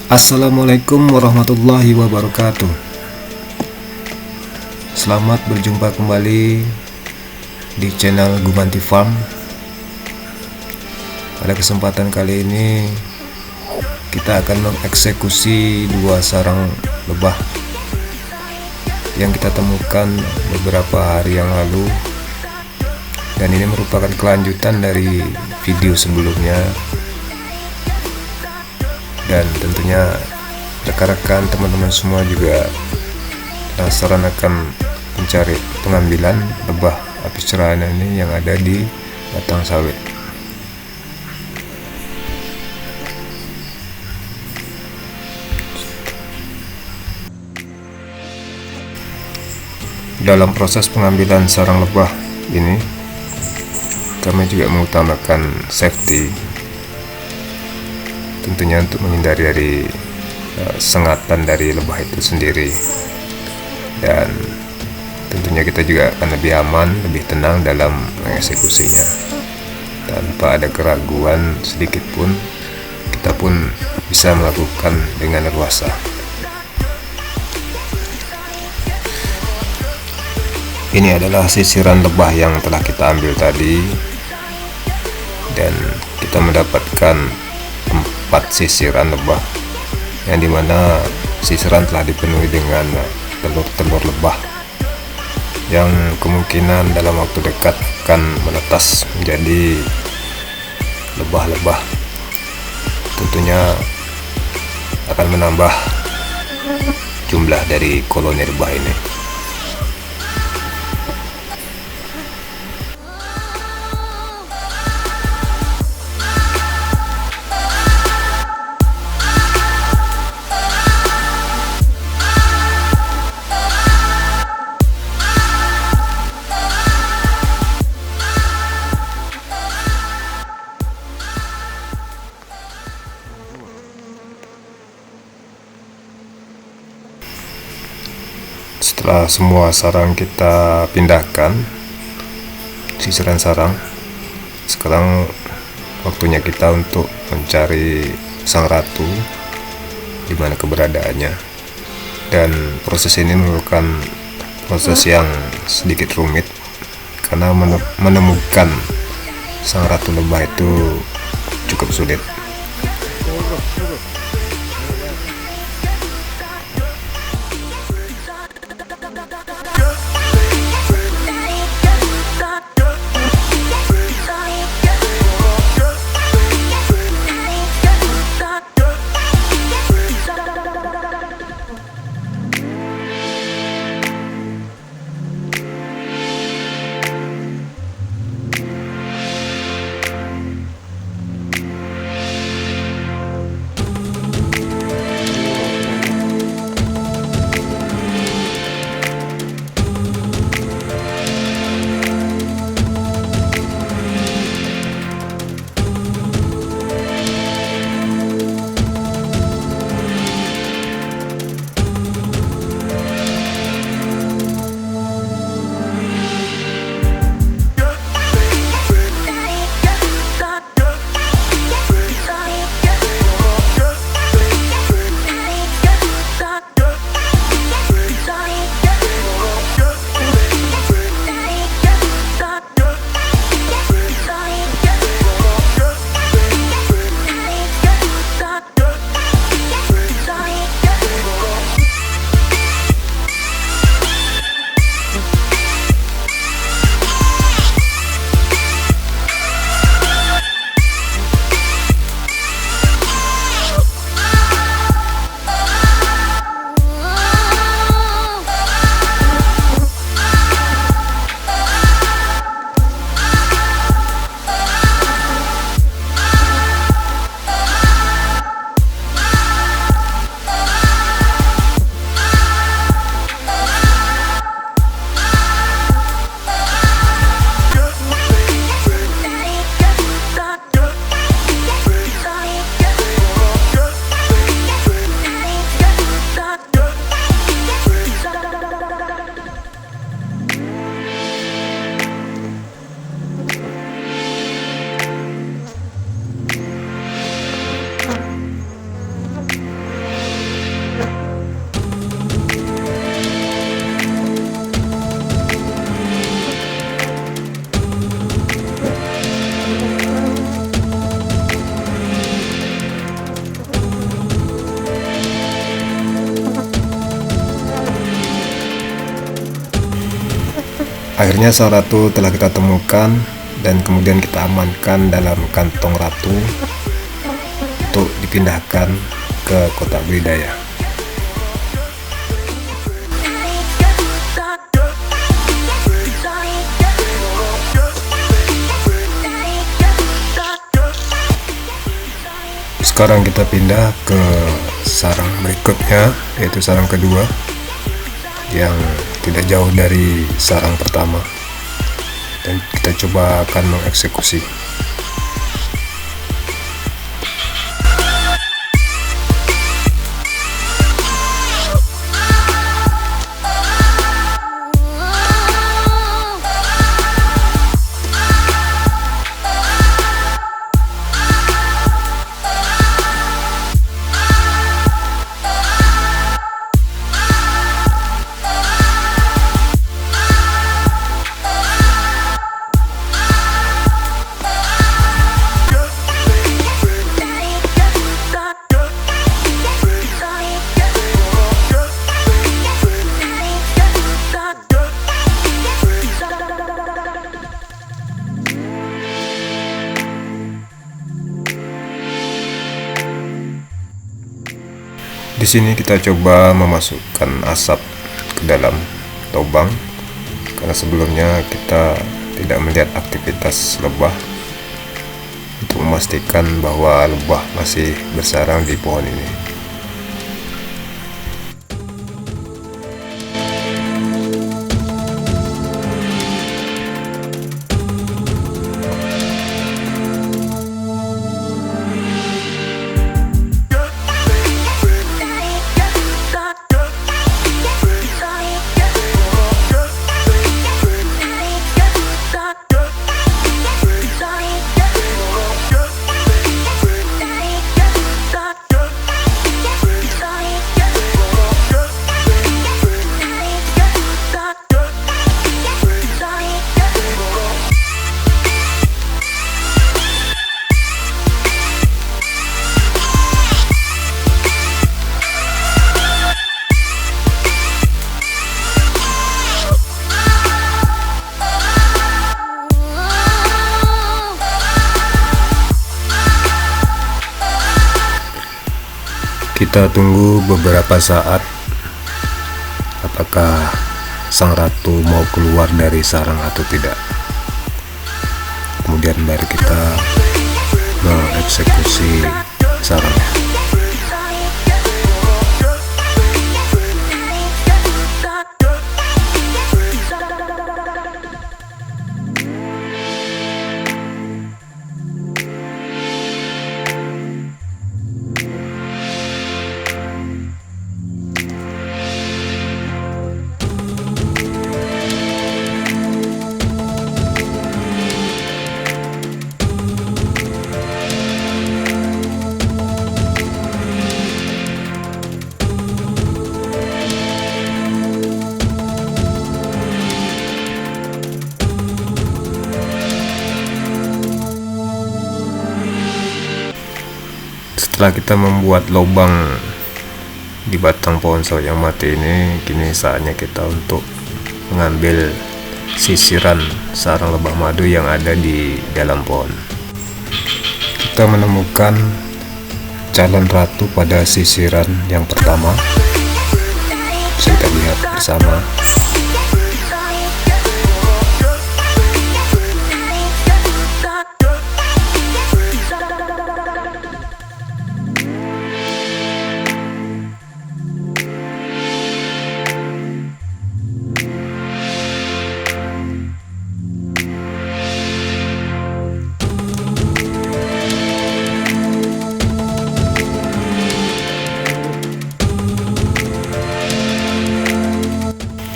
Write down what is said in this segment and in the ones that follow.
Assalamualaikum warahmatullahi wabarakatuh. Selamat berjumpa kembali di channel Gumanti Farm. Pada kesempatan kali ini kita akan mengeksekusi dua sarang lebah yang kita temukan beberapa hari yang lalu, dan ini merupakan kelanjutan dari video sebelumnya. Dan tentunya rekan-rekan teman-teman semua juga penasaran akan mencari pengambilan lebah apis cerana ini yang ada di batang sawit. Dalam proses pengambilan sarang lebah ini, kami juga mengutamakan safety, tentunya untuk menghindari dari sengatan dari lebah itu sendiri, dan tentunya kita juga akan lebih aman, lebih tenang dalam mengeksekusinya tanpa ada keraguan sedikit pun. Kita pun bisa melakukan dengan leluasa. Ini adalah sisiran lebah yang telah kita ambil tadi, dan kita mendapatkan 4 sisiran lebah, yang dimana sisiran telah dipenuhi dengan telur-telur lebah yang kemungkinan dalam waktu dekat akan menetas menjadi lebah-lebah. Tentunya akan menambah jumlah dari koloni lebah ini. Setelah semua sarang kita pindahkan, sisiran sarang, sekarang waktunya kita untuk mencari sang ratu di mana keberadaannya. Dan proses ini merupakan proses yang sedikit rumit karena menemukan sang ratu lebah itu cukup sulit. Akhirnya sang ratu telah kita temukan dan kemudian kita amankan dalam kantong ratu untuk dipindahkan ke kotak budidaya. Sekarang kita pindah ke sarang berikutnya, yaitu sarang kedua yang tidak jauh dari sarang pertama, dan kita coba akan mengeksekusi. Di sini kita coba memasukkan asap ke dalam lubang, karena sebelumnya kita tidak melihat aktivitas lebah, untuk memastikan bahwa lebah masih bersarang di pohon ini. Kita tunggu beberapa saat apakah sang ratu mau keluar dari sarang atau tidak. Kemudian baru kita mengeksekusi sarangnya. Setelah kita membuat lubang di batang pohon sawo yang mati ini, kini saatnya kita untuk mengambil sisiran sarang lebah madu yang ada di dalam pohon. Kita menemukan calon ratu pada sisiran yang pertama. Bisa kita lihat bersama.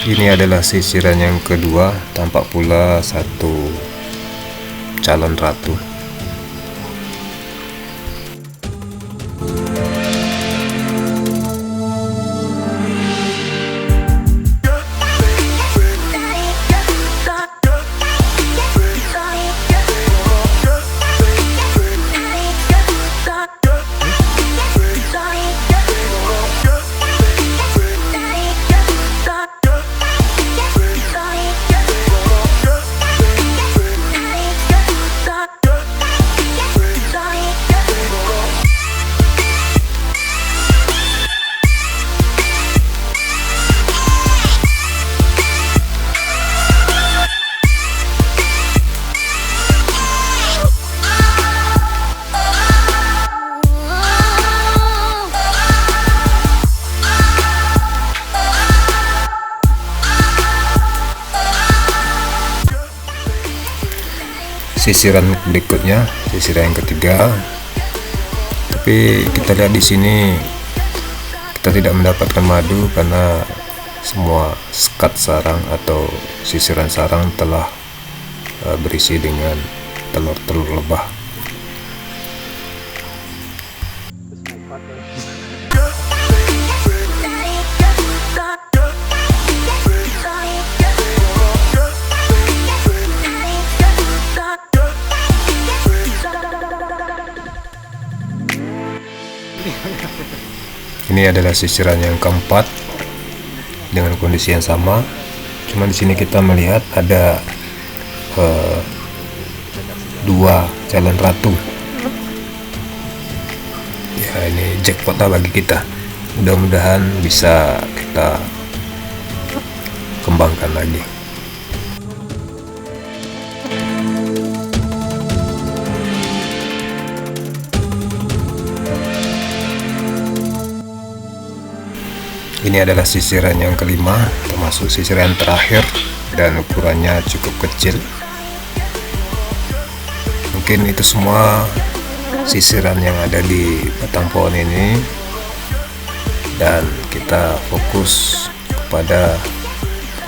Ini adalah sisiran yang kedua, tampak pula satu calon ratu. sisiran berikutnya, sisiran yang ketiga. Tapi kita lihat di sini kita tidak mendapatkan madu karena semua sekat sarang atau sisiran sarang telah berisi dengan telur-telur lebah. Ini adalah sisiran yang keempat dengan kondisi yang sama. Cuma di sini kita melihat ada dua calon ratu. Ya, ini jackpot lah bagi kita. Mudah-mudahan bisa kita kembangkan lagi. Ini adalah sisiran yang kelima, termasuk sisiran terakhir, dan ukurannya cukup kecil. Mungkin itu semua sisiran yang ada di batang pohon ini, dan kita fokus kepada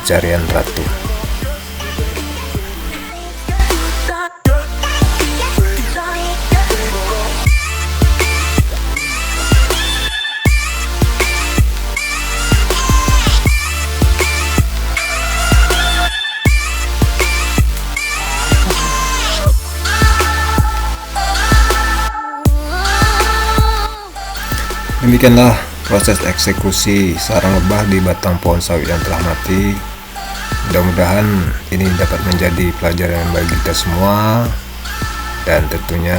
pencarian ratu. Demikianlah proses eksekusi sarang lebah di batang pohon sawit yang telah mati. Mudah-mudahan ini dapat menjadi pelajaran bagi kita semua, dan tentunya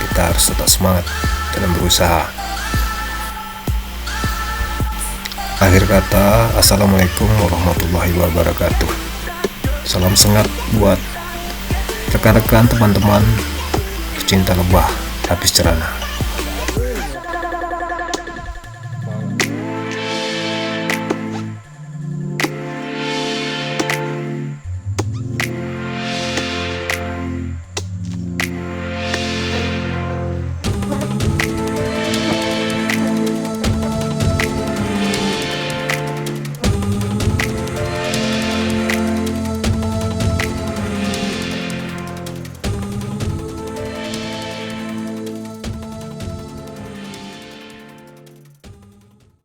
kita harus tetap semangat dalam berusaha. Akhir kata, assalamualaikum warahmatullahi wabarakatuh. Salam semangat buat rekan-rekan, teman-teman pecinta lebah habis cerana.